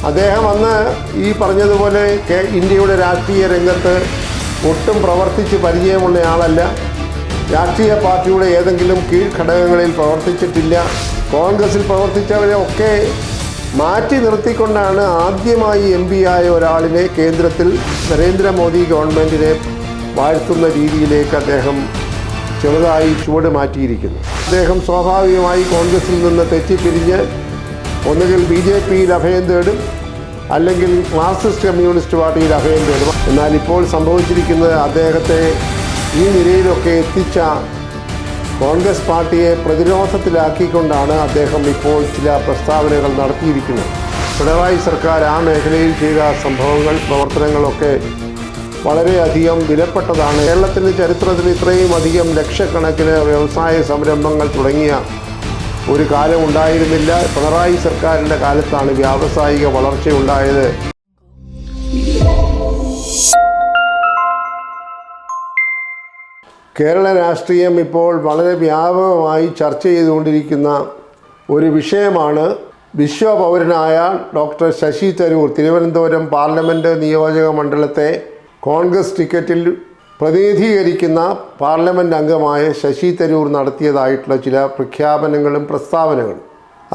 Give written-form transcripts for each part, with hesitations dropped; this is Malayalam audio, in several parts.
അദ്ദേഹം അന്ന് ഈ പറഞ്ഞതുപോലെ ഇന്ത്യയുടെ രാഷ്ട്രീയ രംഗത്ത് ഒട്ടും പ്രവർത്തിച്ച് പരിചയമുള്ളയാളല്ല. രാഷ്ട്രീയ പാർട്ടിയുടെ ഏതെങ്കിലും കീഴ്ഘടകങ്ങളിൽ പ്രവർത്തിച്ചിട്ടില്ല. കോൺഗ്രസിൽ പ്രവർത്തിച്ചവരെ ഒക്കെ മാറ്റി നിർത്തിക്കൊണ്ടാണ് ആദ്യമായി MP ആയ ഒരാളിനെ കേന്ദ്രത്തിൽ നരേന്ദ്രമോദി ഗവൺമെൻറ്റിനെ വാഴ്ത്തുന്ന രീതിയിലേക്ക് അദ്ദേഹം ചെറുതായി ചുവട് മാറ്റിയിരിക്കുന്നു. അദ്ദേഹം സ്വാഭാവികമായി കോൺഗ്രസിൽ നിന്ന് തെറ്റിപ്പിരിഞ്ഞ് ഒന്നുകിൽ BJPയിൽ അഭയം തേടും, അല്ലെങ്കിൽ മാർക്സിസ്റ്റ് കമ്മ്യൂണിസ്റ്റ് പാർട്ടിയിൽ അഭയം തേടും. എന്നാൽ ഇപ്പോൾ സംഭവിച്ചിരിക്കുന്നത് അദ്ദേഹത്തെ ഈ നിലയിലൊക്കെ എത്തിച്ച കോൺഗ്രസ് പാർട്ടിയെ പ്രതിരോധത്തിലാക്കിക്കൊണ്ടാണ് അദ്ദേഹം ഇപ്പോൾ ചില പ്രസ്താവനകൾ നടത്തിയിരിക്കുന്നത്. പിണറായി സർക്കാർ ആ മേഖലയിൽ ചെയ്ത സംഭവങ്ങൾ, പ്രവർത്തനങ്ങളൊക്കെ വളരെയധികം വിലപ്പെട്ടതാണ്. കേരളത്തിൻ്റെ ചരിത്രത്തിൽ ഇത്രയും അധികം ലക്ഷക്കണക്കിന് വ്യവസായ സംരംഭങ്ങൾ തുടങ്ങിയ ഒരു കാലം ഉണ്ടായിരുന്നില്ല. പിണറായി സർക്കാരിൻ്റെ കാലത്താണ് വ്യാവസായിക വളർച്ചയുണ്ടായത്. കേരള രാഷ്ട്രീയം ഇപ്പോൾ വളരെ വ്യാപകമായി ചർച്ച ചെയ്തുകൊണ്ടിരിക്കുന്ന ഒരു വിഷയമാണ് വിശ്വപൗരനായ ഡോക്ടർ ശശി തരൂർ തിരുവനന്തപുരം പാർലമെൻറ്റ് നിയോജക മണ്ഡലത്തെ കോൺഗ്രസ് ടിക്കറ്റിൽ പ്രതിനിധീകരിക്കുന്ന പാർലമെൻറ്റ് അംഗമായ ശശി തരൂർ നടത്തിയതായിട്ടുള്ള ചില പ്രഖ്യാപനങ്ങളും പ്രസ്താവനകളും.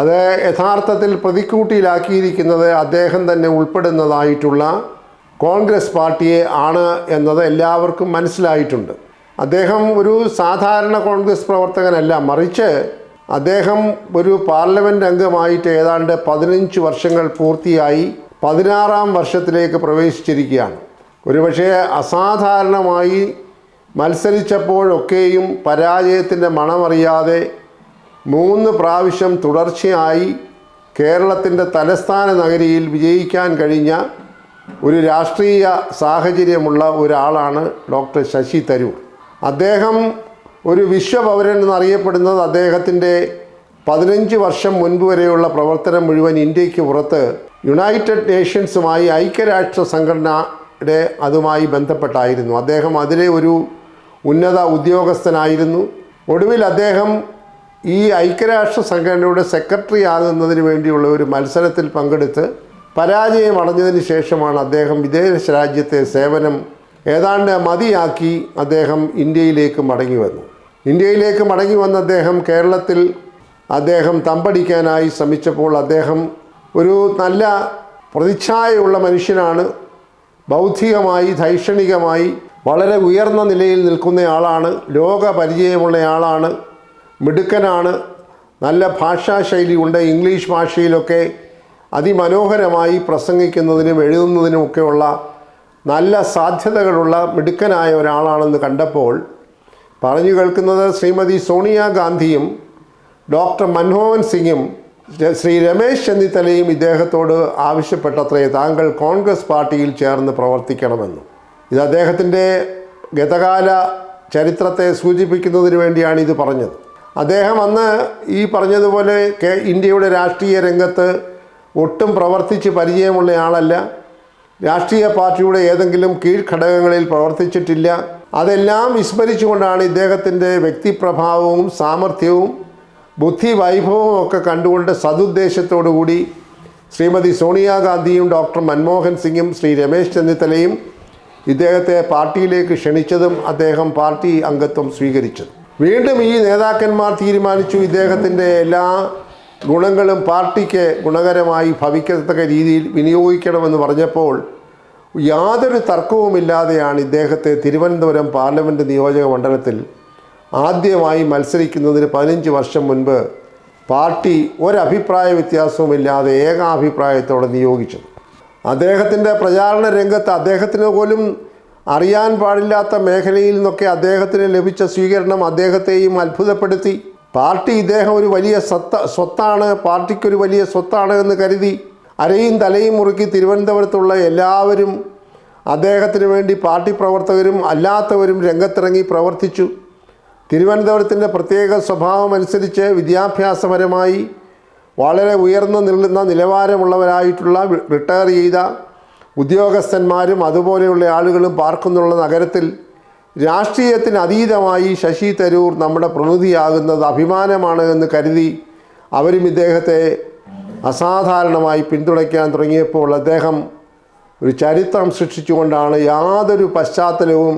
അത് യഥാർത്ഥത്തിൽ പ്രതിക്കൂട്ടിലാക്കിയിരിക്കുന്നത് അദ്ദേഹം തന്നെ ഉൾപ്പെടുന്നതായിട്ടുള്ള കോൺഗ്രസ് പാർട്ടിയെ ആണ് എന്നത് എല്ലാവർക്കും മനസ്സിലായിട്ടുണ്ട്. അദ്ദേഹം ഒരു സാധാരണ കോൺഗ്രസ് പ്രവർത്തകനല്ല, മറിച്ച് അദ്ദേഹം ഒരു പാർലമെൻറ്റ് അംഗമായിട്ട് ഏതാണ്ട് 15 വർഷങ്ങൾ പൂർത്തിയായി 16ാം വർഷത്തിലേക്ക് പ്രവേശിച്ചിരിക്കുകയാണ്. ഒരുപക്ഷേ അസാധാരണമായി മത്സരിച്ചപ്പോഴൊക്കെയും പരാജയത്തിൻ്റെ മണമറിയാതെ 3 പ്രാവശ്യം തുടർച്ചയായി കേരളത്തിൻ്റെ തലസ്ഥാന നഗരിയിൽ വിജയിക്കാൻ കഴിഞ്ഞ ഒരു രാഷ്ട്രീയ സാഹചര്യമുള്ള ഒരാളാണ് ഡോക്ടർ ശശി തരൂർ. അദ്ദേഹം ഒരു വിശ്വപൗരൻ എന്നറിയപ്പെടുന്നത് അദ്ദേഹത്തിൻ്റെ 15 വർഷം മുൻപ് വരെയുള്ള പ്രവർത്തനം മുഴുവൻ ഇന്ത്യക്ക് പുറത്ത് യുണൈറ്റഡ് നേഷൻസുമായി, ഐക്യരാഷ്ട്ര സംഘടനയുടെ അതുമായി ബന്ധപ്പെട്ടായിരുന്നു. അദ്ദേഹം അതിലെ ഒരു ഉന്നത ഉദ്യോഗസ്ഥനായിരുന്നു. ഒടുവിൽ അദ്ദേഹം ഈ ഐക്യരാഷ്ട്ര സംഘടനയുടെ സെക്രട്ടറി ആകുന്നതിന് വേണ്ടിയുള്ള ഒരു മത്സരത്തിൽ പങ്കെടുത്ത് പരാജയമടഞ്ഞതിന് ശേഷമാണ് അദ്ദേഹം വിദേശ രാജ്യത്തെ സേവനം ഏതാണ്ട് മതിയാക്കി അദ്ദേഹം ഇന്ത്യയിലേക്ക് മടങ്ങി വന്നു. ഇന്ത്യയിലേക്ക് മടങ്ങി വന്ന അദ്ദേഹം കേരളത്തിൽ തമ്പടിക്കാനായി ശ്രമിച്ചപ്പോൾ അദ്ദേഹം ഒരു നല്ല പ്രതിച്ഛായയുള്ള മനുഷ്യനാണ്. ബൗദ്ധികമായി, ധൈഷണികമായി വളരെ ഉയർന്ന നിലയിൽ നിൽക്കുന്നയാളാണ്. ലോക പരിചയമുള്ളയാളാണ്. മിടുക്കനാണ്. നല്ല ഭാഷാശൈലിയുണ്ട്. ഇംഗ്ലീഷ് ഭാഷയിലൊക്കെ അതിമനോഹരമായി പ്രസംഗിക്കുന്നതിനും എഴുതുന്നതിനുമൊക്കെയുള്ള നല്ല സാധ്യതകളുള്ള മിടുക്കനായ ഒരാളാണെന്ന് കണ്ടപ്പോൾ പറഞ്ഞു കേൾക്കുന്നത് ശ്രീമതി സോണിയാഗാന്ധിയും ഡോക്ടർ മൻമോഹൻ സിംഗും ശ്രീ രമേശ് ചെന്നിത്തലയും ഇദ്ദേഹത്തോട് ആവശ്യപ്പെട്ടത്രേ താങ്കൾ കോൺഗ്രസ് പാർട്ടിയിൽ ചേർന്ന് പ്രവർത്തിക്കണമെന്ന്. ഇത് അദ്ദേഹത്തിൻ്റെ ഗതകാല ചരിത്രത്തെ സൂചിപ്പിക്കുന്നതിന് വേണ്ടിയാണ് ഇത് പറഞ്ഞത്. അദ്ദേഹം അന്ന് ഈ പറഞ്ഞതുപോലെ ഇന്ത്യയുടെ രാഷ്ട്രീയ രംഗത്ത് ഒട്ടും പ്രവർത്തിച്ച് പരിചയമുള്ളയാളല്ല. രാഷ്ട്രീയ പാർട്ടിയുടെ ഏതെങ്കിലും കീഴ്ഘടകങ്ങളിൽ പ്രവർത്തിച്ചിട്ടില്ല. അതെല്ലാം വിസ്മരിച്ചുകൊണ്ടാണ് ഇദ്ദേഹത്തിൻ്റെ വ്യക്തിപ്രഭാവവും സാമർഥ്യവും ബുദ്ധി വൈഭവവും ഒക്കെ കണ്ടുകൊണ്ട് സതുദ്ദേശത്തോടു കൂടി ശ്രീമതി സോണിയാഗാന്ധിയും ഡോക്ടർ മൻമോഹൻ സിംഗും ശ്രീ രമേശ് ചെന്നിത്തലയും ഇദ്ദേഹത്തെ പാർട്ടിയിലേക്ക് ക്ഷണിച്ചതും അദ്ദേഹം പാർട്ടി അംഗത്വം സ്വീകരിച്ചത്. വീണ്ടും ഈ നേതാക്കന്മാർ തീരുമാനിച്ചു ഇദ്ദേഹത്തിൻ്റെ എല്ലാ ഗുണങ്ങളും പാർട്ടിക്ക് ഗുണകരമായി ഭവിക്കത്തക്ക രീതിയിൽ വിനിയോഗിക്കണമെന്ന് പറഞ്ഞപ്പോൾ യാതൊരു തർക്കവുമില്ലാതെയാണ് ഇദ്ദേഹത്തെ തിരുവനന്തപുരം പാർലമെൻറ്റ് നിയോജക മണ്ഡലത്തിൽ ആദ്യമായി മത്സരിക്കുന്നതിന് 15 വർഷം മുൻപ് പാർട്ടി ഒരഭിപ്രായ വ്യത്യാസവുമില്ലാതെ ഏകാഭിപ്രായത്തോടെ നിയോഗിച്ചത്. അദ്ദേഹത്തിൻ്റെ പ്രചാരണ രംഗത്ത് അദ്ദേഹത്തിന് പോലും അറിയാൻ പാടില്ലാത്ത മേഖലയിൽ നിന്നൊക്കെ അദ്ദേഹത്തിന് ലഭിച്ച സ്വീകരണം അദ്ദേഹത്തെയും അത്ഭുതപ്പെടുത്തി. പാർട്ടി ഇദ്ദേഹം ഒരു വലിയ സ്വത്താണ്, പാർട്ടിക്കൊരു വലിയ സ്വത്താണ് എന്ന് കരുതി അരയും തലയും മുറുക്കി തിരുവനന്തപുരത്തുള്ള എല്ലാവരും അദ്ദേഹത്തിന് വേണ്ടി പാർട്ടി പ്രവർത്തകരും അല്ലാത്തവരും രംഗത്തിറങ്ങി പ്രവർത്തിച്ചു. തിരുവനന്തപുരത്തിൻ്റെ പ്രത്യേക സ്വഭാവം അനുസരിച്ച് വിദ്യാഭ്യാസപരമായി വളരെ ഉയർന്നു നിൽക്കുന്ന നിലവാരമുള്ളവരായിട്ടുള്ള റിട്ടയർ ചെയ്ത ഉദ്യോഗസ്ഥന്മാരും അതുപോലെയുള്ള ആളുകളും പാർക്കുന്നുള്ള നഗരത്തിൽ രാഷ്ട്രീയത്തിന് അതീതമായി ശശി തരൂർ നമ്മുടെ പ്രതിനിധിയാകുന്നത് അഭിമാനമാണ് എന്ന് കരുതി അവരും ഇദ്ദേഹത്തെ അസാധാരണമായി പിന്തുണയ്ക്കാൻ തുടങ്ങിയപ്പോൾ അദ്ദേഹം ഒരു ചരിത്രം സൃഷ്ടിച്ചുകൊണ്ടാണ് യാതൊരു പശ്ചാത്തലവും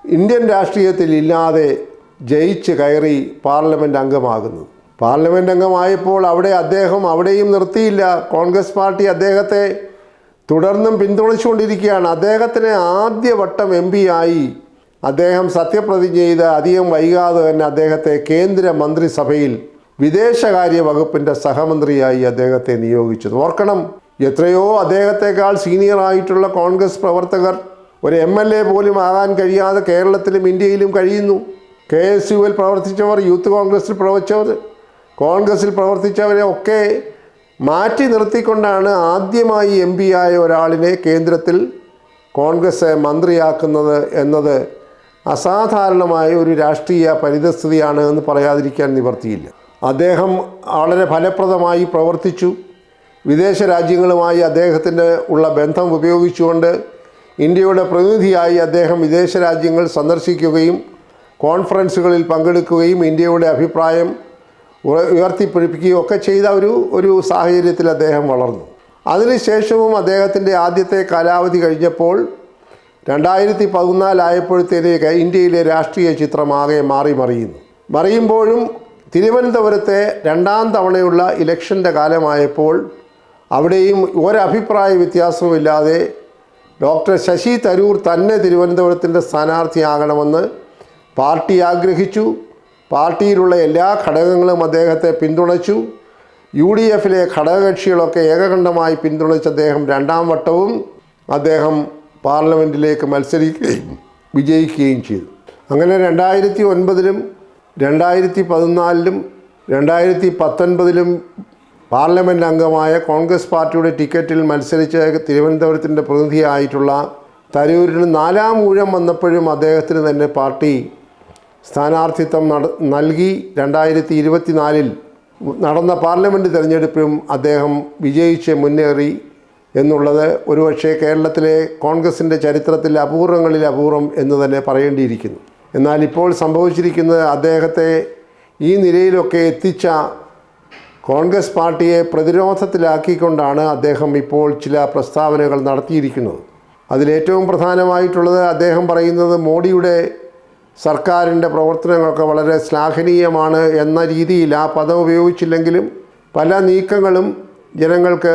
ഇന്ത്യൻ രാഷ്ട്രീയത്തിൽ ഇല്ലാതെ ജയിച്ച് കയറി പാർലമെൻറ്റ് അംഗമാകുന്നത്. പാർലമെൻറ്റ് അംഗമായപ്പോൾ അദ്ദേഹം അവിടെയും നിർത്തിയില്ല. കോൺഗ്രസ് പാർട്ടി അദ്ദേഹത്തെ തുടർന്നും പിന്തുണച്ചുകൊണ്ടിരിക്കുകയാണ്. അദ്ദേഹത്തിന് ആദ്യവട്ടം MP ആയി അദ്ദേഹം സത്യപ്രതിജ്ഞ ചെയ്ത് അധികം വൈകാതെ തന്നെ അദ്ദേഹത്തെ കേന്ദ്ര മന്ത്രിസഭയിൽ വിദേശകാര്യ വകുപ്പിൻ്റെ സഹമന്ത്രിയായി അദ്ദേഹത്തെ നിയോഗിച്ചത്. ഓർക്കണം, എത്രയോ അദ്ദേഹത്തെക്കാൾ സീനിയറായിട്ടുള്ള കോൺഗ്രസ് പ്രവർത്തകർ ഒരു MLA പോലും ആകാൻ കഴിയാതെ കേരളത്തിലും ഇന്ത്യയിലും കഴിയുന്നു. KSUവിൽ പ്രവർത്തിച്ചവർ, യൂത്ത് കോൺഗ്രസിൽ പ്രവർത്തിച്ചവർ, കോൺഗ്രസിൽ പ്രവർത്തിച്ചവരെ ഒക്കെ മാറ്റി നിർത്തിക്കൊണ്ടാണ് ആദ്യമായി MP ആയ ഒരാളിനെ കേന്ദ്രത്തിൽ കോൺഗ്രസ് മന്ത്രിയാക്കുന്നത് എന്നത് അസാധാരണമായ ഒരു രാഷ്ട്രീയ പരിതസ്ഥിതിയാണ് എന്ന് പറയാതിരിക്കാൻ നിവർത്തിയില്ല. അദ്ദേഹം വളരെ ഫലപ്രദമായി പ്രവർത്തിച്ചു. വിദേശ രാജ്യങ്ങളുമായി അദ്ദേഹത്തിൻ്റെ ഉള്ള ബന്ധം ഉപയോഗിച്ചുകൊണ്ട് ഇന്ത്യയുടെ പ്രതിനിധിയായി അദ്ദേഹം വിദേശ രാജ്യങ്ങൾ സന്ദർശിക്കുകയും കോൺഫറൻസുകളിൽ പങ്കെടുക്കുകയും ഇന്ത്യയുടെ അഭിപ്രായം ഉയർത്തിപ്പിടിപ്പിക്കുകയും ഒക്കെ ചെയ്ത ഒരു സാഹചര്യത്തിൽ അദ്ദേഹം വളർന്നു. അതിനുശേഷവും അദ്ദേഹത്തിൻ്റെ ആദ്യത്തെ കാലാവധി കഴിഞ്ഞപ്പോൾ 2014 ആയപ്പോഴത്തേക്ക് ഇന്ത്യയിലെ രാഷ്ട്രീയ ചിത്രമാകെ മറിയുമ്പോഴും തിരുവനന്തപുരത്തെ രണ്ടാം തവണയുള്ള ഇലക്ഷൻ്റെ കാലമായപ്പോൾ അവിടെയും ഒരഭിപ്രായ വ്യത്യാസവുമില്ലാതെ ഡോക്ടർ ശശി തരൂർ തന്നെ തിരുവനന്തപുരത്തിൻ്റെ സ്ഥാനാർത്ഥിയാകണമെന്ന് പാർട്ടി ആഗ്രഹിച്ചു. പാർട്ടിയിലുള്ള എല്ലാ ഘടകങ്ങളും അദ്ദേഹത്തെ പിന്തുണച്ചു. UDFിലെ ഘടകകക്ഷികളൊക്കെ ഏകകണ്ഠമായി പിന്തുണച്ച അദ്ദേഹം രണ്ടാം വട്ടവും അദ്ദേഹം പാർലമെൻറ്റിലേക്ക് മത്സരിക്കുകയും വിജയിക്കുകയും ചെയ്തു. അങ്ങനെ 2009-ലും 2014-ലും 2019-ലും പാർലമെൻറ്റ് അംഗമായ കോൺഗ്രസ് പാർട്ടിയുടെ ടിക്കറ്റിൽ മത്സരിച്ച തിരുവനന്തപുരത്തിൻ്റെ പ്രതിനിധിയായിട്ടുള്ള തരൂരിന് 4-ാം ഊഴം വന്നപ്പോഴും അദ്ദേഹത്തിന് തന്നെ പാർട്ടി സ്ഥാനാർത്ഥിത്വം നൽകി. 2024-ൽ നടന്ന പാർലമെൻറ്റ് തിരഞ്ഞെടുപ്പിലും അദ്ദേഹം വിജയിച്ച് മുന്നേറി എന്നുള്ളത് ഒരുപക്ഷെ കേരളത്തിലെ കോൺഗ്രസിൻ്റെ ചരിത്രത്തിൽ അപൂർവങ്ങളിൽ അപൂർവം എന്ന് തന്നെ പറയേണ്ടിയിരിക്കുന്നു. എന്നാൽ ഇപ്പോൾ സംഭവിച്ചിരിക്കുന്നത് അദ്ദേഹത്തെ ഈ നിലയിലൊക്കെ എത്തിച്ച കോൺഗ്രസ് പാർട്ടിയെ പ്രതിരോധത്തിലാക്കിക്കൊണ്ടാണ് അദ്ദേഹം ഇപ്പോൾ ചില പ്രസ്താവനകൾ നടത്തിയിരിക്കുന്നത്. അതിലേറ്റവും പ്രധാനമായിട്ടുള്ളത് അദ്ദേഹം പറയുന്നത് മോഡിയുടെ സർക്കാരിൻ്റെ പ്രവർത്തനങ്ങളൊക്കെ വളരെ ശ്ലാഘനീയമാണ് എന്ന രീതിയിൽ ആ പദം ഉപയോഗിച്ചില്ലെങ്കിലും പല നീക്കങ്ങളും ജനങ്ങൾക്ക്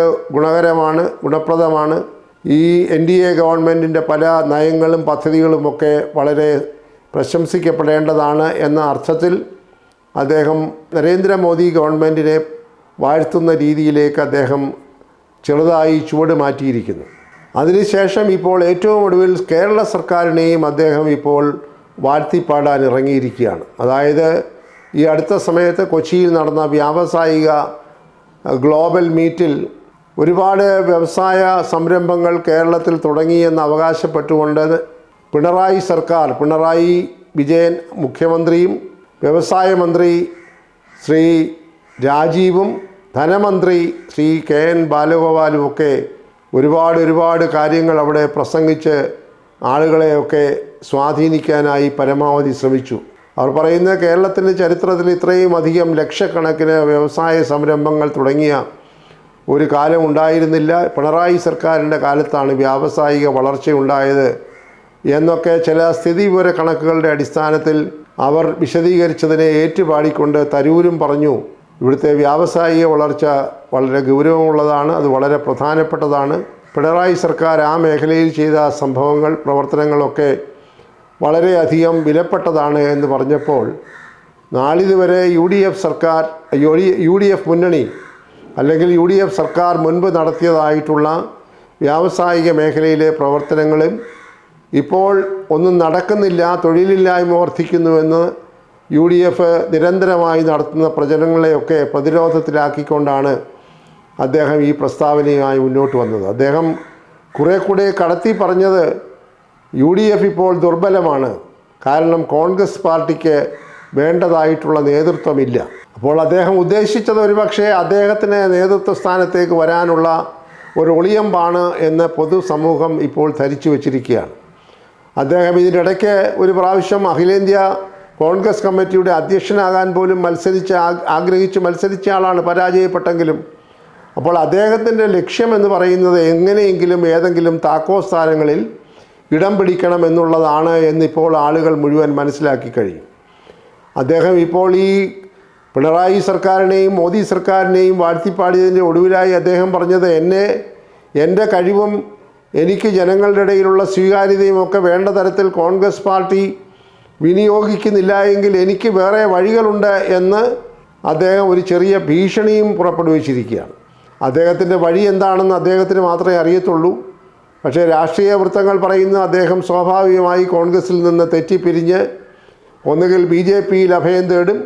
ഗുണപ്രദമാണ്. ഈ NDA ഗവൺമെൻറ്റിൻ്റെ പല നയങ്ങളും പദ്ധതികളുമൊക്കെ വളരെ പ്രശംസിക്കപ്പെടേണ്ടതാണ് എന്ന അർത്ഥത്തിൽ അദ്ദേഹം നരേന്ദ്രമോദി ഗവൺമെൻറ്റിനെ വാഴ്ത്തുന്ന രീതിയിലേക്ക് അദ്ദേഹം ചെറുതായി ചുവട് മാറ്റിയിരിക്കുന്നു. അതിനുശേഷം ഇപ്പോൾ ഏറ്റവും ഒടുവിൽ കേരള സർക്കാരിനെയും അദ്ദേഹം ഇപ്പോൾ വാഴ്ത്തിപ്പാടാൻ ഇറങ്ങിയിരിക്കുകയാണ്. അതായത് ഈ അടുത്ത സമയത്ത് കൊച്ചിയിൽ നടന്ന വ്യാവസായിക ഗ്ലോബൽ മീറ്റിൽ ഒരുപാട് വ്യവസായ സംരംഭങ്ങൾ കേരളത്തിൽ തുടങ്ങിയെന്ന് അവകാശപ്പെട്ടുകൊണ്ട് പിണറായി വിജയൻ മുഖ്യമന്ത്രിയും വ്യവസായ മന്ത്രി ശ്രീ രാജീവും ധനമന്ത്രി ശ്രീ KN ബാലഗോപാലും ഒക്കെ ഒരുപാട് കാര്യങ്ങൾ അവിടെ പ്രസംഗിച്ച് ആളുകളെയൊക്കെ സ്വാധീനിക്കാനായി പരമാവധി ശ്രമിച്ചു. അവർ പറയുന്നത് കേരളത്തിൻ്റെ ചരിത്രത്തിൽ ഇത്രയും അധികം ലക്ഷക്കണക്കിന് വ്യവസായ സംരംഭങ്ങൾ തുടങ്ങിയ ഒരു കാലം ഉണ്ടായിരുന്നില്ല, പിണറായി സർക്കാരിൻ്റെ കാലത്താണ് വ്യാവസായിക വളർച്ചയുണ്ടായത് എന്നൊക്കെ ചില സ്ഥിതിവിവര കണക്കുകളുടെ അടിസ്ഥാനത്തിൽ അവർ വിശദീകരിച്ചതിനെ ഏറ്റുപാടിക്കൊണ്ട് തരൂരും പറഞ്ഞു, ഇവിടുത്തെ വ്യാവസായിക വളർച്ച വളരെ ഗൗരവമുള്ളതാണ്, അത് വളരെ പ്രധാനപ്പെട്ടതാണ്. പിണറായി സർക്കാർ ആ മേഖലയിൽ ചെയ്ത സംഭവങ്ങൾ പ്രവർത്തനങ്ങളൊക്കെ വളരെയധികം വിലപ്പെട്ടതാണ് എന്ന് പറഞ്ഞപ്പോൾ നാളിതുവരെ UDF മുന്നണി അല്ലെങ്കിൽ UDF സർക്കാർ മുൻപ് നടത്തിയതായിട്ടുള്ള വ്യാവസായിക മേഖലയിലെ പ്രവർത്തനങ്ങളും ഇപ്പോൾ ഒന്നും നടക്കുന്നില്ല, തൊഴിലില്ലായ്മ വർദ്ധിക്കുന്നുവെന്ന് UDF നിരന്തരമായി നടത്തുന്ന പ്രചരണങ്ങളെയൊക്കെ പ്രതിരോധത്തിലാക്കിക്കൊണ്ടാണ് അദ്ദേഹം ഈ പ്രസ്താവനയുമായി മുന്നോട്ട് വന്നത്. അദ്ദേഹം കുറേ കൂടെ കടത്തി പറഞ്ഞത് UDF ഇപ്പോൾ ദുർബലമാണ്, കാരണം കോൺഗ്രസ് പാർട്ടിക്ക് വേണ്ടതായിട്ടുള്ള നേതൃത്വമില്ല. അപ്പോൾ അദ്ദേഹം ഉദ്ദേശിച്ചത് ഒരുപക്ഷെ അദ്ദേഹത്തിന് നേതൃത്വ സ്ഥാനത്തേക്ക് വരാനുള്ള ഒരു ഒളിയമ്പാണ് എന്ന് പൊതുസമൂഹം ഇപ്പോൾ ധരിച്ചു വച്ചിരിക്കുകയാണ്. അദ്ദേഹം ഇതിനിടയ്ക്ക് ഒരു പ്രാവശ്യം അഖിലേന്ത്യാ കോൺഗ്രസ് കമ്മിറ്റിയുടെ അധ്യക്ഷനാകാൻ പോലും ആഗ്രഹിച്ച് മത്സരിച്ച ആളാണ്, പരാജയപ്പെട്ടെങ്കിലും അപ്പോൾ അദ്ദേഹത്തിൻ്റെ ലക്ഷ്യമെന്ന് പറയുന്നത് എങ്ങനെയെങ്കിലും ഏതെങ്കിലും താക്കോ സ്ഥാനങ്ങളിൽ ഇടം പിടിക്കണം എന്നുള്ളതാണ് എന്നിപ്പോൾ ആളുകൾ മുഴുവൻ മനസ്സിലാക്കി കഴിയും. അദ്ദേഹം ഇപ്പോൾ ഈ പിണറായി സർക്കാരിനെയും മോദി സർക്കാരിനെയും വാഴ്ത്തിപ്പാടിയതിൻ്റെ ഒടുവിലായി അദ്ദേഹം പറഞ്ഞത് എൻ്റെ കഴിവും എനിക്ക് ജനങ്ങളുടെ ഇടയിലുള്ള സ്വീകാര്യതയും ഒക്കെ വേണ്ട തരത്തിൽ കോൺഗ്രസ് പാർട്ടി വിനിയോഗിക്കുന്നില്ല എങ്കിൽ എനിക്ക് വേറെ വഴികളുണ്ട് എന്ന് അദ്ദേഹം ഒരു ചെറിയ ഭീഷണിയും പുറപ്പെടുവിച്ചിരിക്കുകയാണ്. അദ്ദേഹത്തിൻ്റെ വഴി എന്താണെന്ന് അദ്ദേഹത്തിന് മാത്രമേ അറിയത്തുള്ളൂ. പക്ഷേ രാഷ്ട്രീയ വൃത്തങ്ങൾ പറയുന്ന അദ്ദേഹം സ്വാഭാവികമായി കോൺഗ്രസിൽ നിന്ന് തെറ്റിപ്പിരിഞ്ഞ് ഒന്നുകിൽ BJPയിൽ അഭയം തേടും,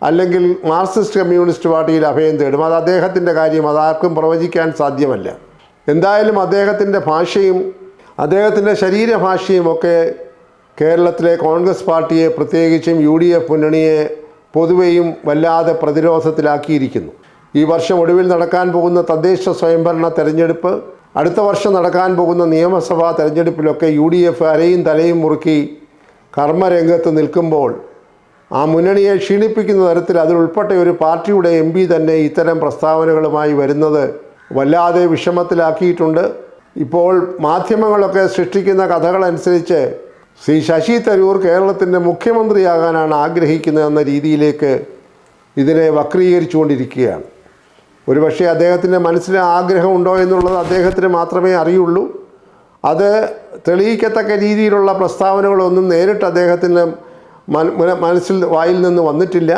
അല്ലെങ്കിൽ മാർക്സിസ്റ്റ് കമ്മ്യൂണിസ്റ്റ് പാർട്ടിയിൽ അഭയം തേടും. അത് അദ്ദേഹത്തിൻ്റെ കാര്യം, അതാർക്കും പ്രവചിക്കാൻ സാധ്യമല്ല. എന്തായാലും അദ്ദേഹത്തിൻ്റെ ഭാഷയും അദ്ദേഹത്തിൻ്റെ ശരീരഭാഷയും ഒക്കെ കേരളത്തിലെ കോൺഗ്രസ് പാർട്ടിയെ, പ്രത്യേകിച്ചും UDF മുന്നണിയെ പൊതുവെയും വല്ലാതെ പ്രതിരോധത്തിലാക്കിയിരിക്കുന്നു. ഈ വർഷം ഒടുവിൽ നടക്കാൻ പോകുന്ന തദ്ദേശ സ്വയംഭരണ തെരഞ്ഞെടുപ്പ്, അടുത്ത വർഷം നടക്കാൻ പോകുന്ന നിയമസഭാ തെരഞ്ഞെടുപ്പിലൊക്കെ UDF അരയും തലയും മുറുക്കി കർമ്മരംഗത്ത് നിൽക്കുമ്പോൾ ആ മുന്നണിയെ ക്ഷീണിപ്പിക്കുന്ന തരത്തിൽ അതിലുൾപ്പെട്ട ഒരു പാർട്ടിയുടെ MP തന്നെ ഇത്തരം പ്രസ്താവനകളുമായി വരുന്നത് വല്ലാതെ വിഷമത്തിലാക്കിയിട്ടുണ്ട്. ഇപ്പോൾ മാധ്യമങ്ങളൊക്കെ സൃഷ്ടിക്കുന്ന കഥകളനുസരിച്ച് ശ്രീ ശശി തരൂർ കേരളത്തിൻ്റെ മുഖ്യമന്ത്രിയാകാനാണ് ആഗ്രഹിക്കുന്നതെന്ന രീതിയിലേക്ക് ഇതിനെ വക്രീകരിച്ചുകൊണ്ടിരിക്കുകയാണ്. ഒരുപക്ഷെ അദ്ദേഹത്തിൻ്റെ മനസ്സിൽ ആഗ്രഹമുണ്ടോ എന്നുള്ളത് അദ്ദേഹത്തിന് മാത്രമേ അറിയുള്ളൂ. അത് തെളിയിക്കത്തക്ക രീതിയിലുള്ള പ്രസ്താവനകളൊന്നും നേരിട്ട് അദ്ദേഹത്തിൻ്റെ വായിൽ നിന്ന് വന്നിട്ടില്ല.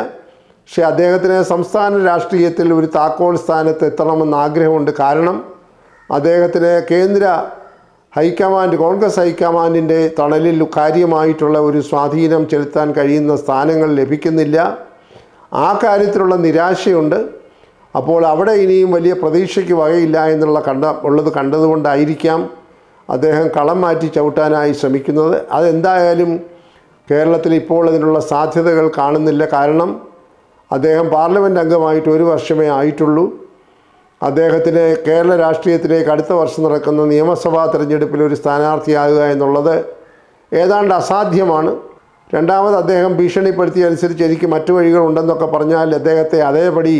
പക്ഷേ അദ്ദേഹത്തിന് സംസ്ഥാന രാഷ്ട്രീയത്തിൽ ഒരു താക്കോൽ സ്ഥാനത്ത് എത്തണമെന്ന് ആഗ്രഹമുണ്ട്. കാരണം അദ്ദേഹത്തിന് കേന്ദ്ര ഹൈക്കമാൻഡ്, കോൺഗ്രസ് ഹൈക്കമാൻഡിൻ്റെ തണലിൽ കാര്യമായിട്ടുള്ള ഒരു സ്വാധീനം ചെലുത്താൻ കഴിയുന്ന സ്ഥാനങ്ങൾ ലഭിക്കുന്നില്ല. ആ കാര്യത്തിലുള്ള നിരാശയുണ്ട്. അപ്പോൾ അവിടെ ഇനിയും വലിയ പ്രതീക്ഷയ്ക്ക് വകയില്ല ഉള്ളത് കണ്ടതുകൊണ്ടായിരിക്കാം അദ്ദേഹം കളം മാറ്റി ചവിട്ടാനായി ശ്രമിക്കുന്നത്. അതെന്തായാലും കേരളത്തിൽ ഇപ്പോൾ അതിനുള്ള സാധ്യതകൾ കാണുന്നില്ല. കാരണം അദ്ദേഹം പാർലമെൻറ്റ് അംഗമായിട്ട് 1 വർഷമേ ആയിട്ടുള്ളൂ. അദ്ദേഹത്തിന് കേരള രാഷ്ട്രീയത്തിലേക്ക് അടുത്ത വർഷം നടക്കുന്ന നിയമസഭാ തെരഞ്ഞെടുപ്പിൽ ഒരു സ്ഥാനാർത്ഥിയാകുക എന്നുള്ളത് ഏതാണ്ട് അസാധ്യമാണ്. രണ്ടാമത് അദ്ദേഹം ഭീഷണിപ്പെടുത്തിയനുസരിച്ച് എനിക്ക് മറ്റു വഴികളുണ്ടെന്നൊക്കെ പറഞ്ഞാൽ അദ്ദേഹത്തെ അതേപടി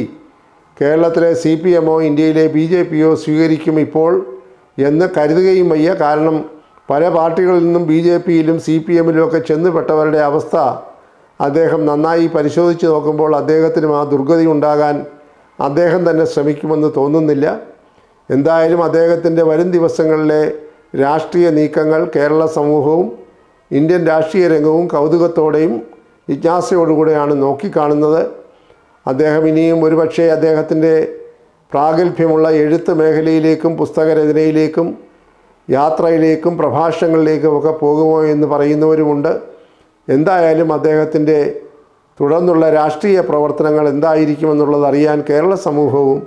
കേരളത്തിലെ CPMോ ഇന്ത്യയിലെ BJPയോ സ്വീകരിക്കും ഇപ്പോൾ എന്ന് കരുതുകയും വയ്യ. കാരണം പല പാർട്ടികളിൽ നിന്നും BJPയിലും CPMലും ഒക്കെ ചെന്നുപെട്ടവരുടെ അവസ്ഥ അദ്ദേഹം നന്നായി പരിശോധിച്ച് നോക്കുമ്പോൾ അദ്ദേഹത്തിനും ആ ദുർഗതി ഉണ്ടാകാൻ അദ്ദേഹം തന്നെ ശ്രമിക്കുമെന്ന് തോന്നുന്നില്ല. എന്തായാലും അദ്ദേഹത്തിൻ്റെ വരും ദിവസങ്ങളിലെ രാഷ്ട്രീയ നീക്കങ്ങൾ കേരള സമൂഹവും ഇന്ത്യൻ രാഷ്ട്രീയ രംഗവും കൗതുകത്തോടെയും ജിജ്ഞാസയോടുകൂടെയാണ് നോക്കിക്കാണുന്നത്. അദ്ദേഹം ഇനിയും ഒരുപക്ഷെ അദ്ദേഹത്തിൻ്റെ പ്രാഗൽഭ്യമുള്ള എഴുത്ത് മേഖലയിലേക്കും പുസ്തകരചനയിലേക്കും യാത്രയിലേക്കും പ്രഭാഷണങ്ങളിലേക്കും ഒക്കെ പോകുമോ എന്ന് പറയുന്നവരുമുണ്ട്. എന്തായാലും അദ്ദേഹത്തിൻ്റെ തുടർന്നുള്ള രാഷ്ട്രീയ പ്രവർത്തനങ്ങൾ എന്തായിരിക്കുമെന്നുള്ളത് അറിയാൻ കേരള സമൂഹവും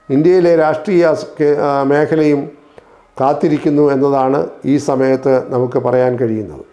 ഇന്ത്യയിലെ രാഷ്ട്രീയ മേഖലയും കാത്തിരിക്കുന്നു എന്നതാണ് ഈ സമയത്ത് നമുക്ക് പറയാൻ കഴിയുന്നത്.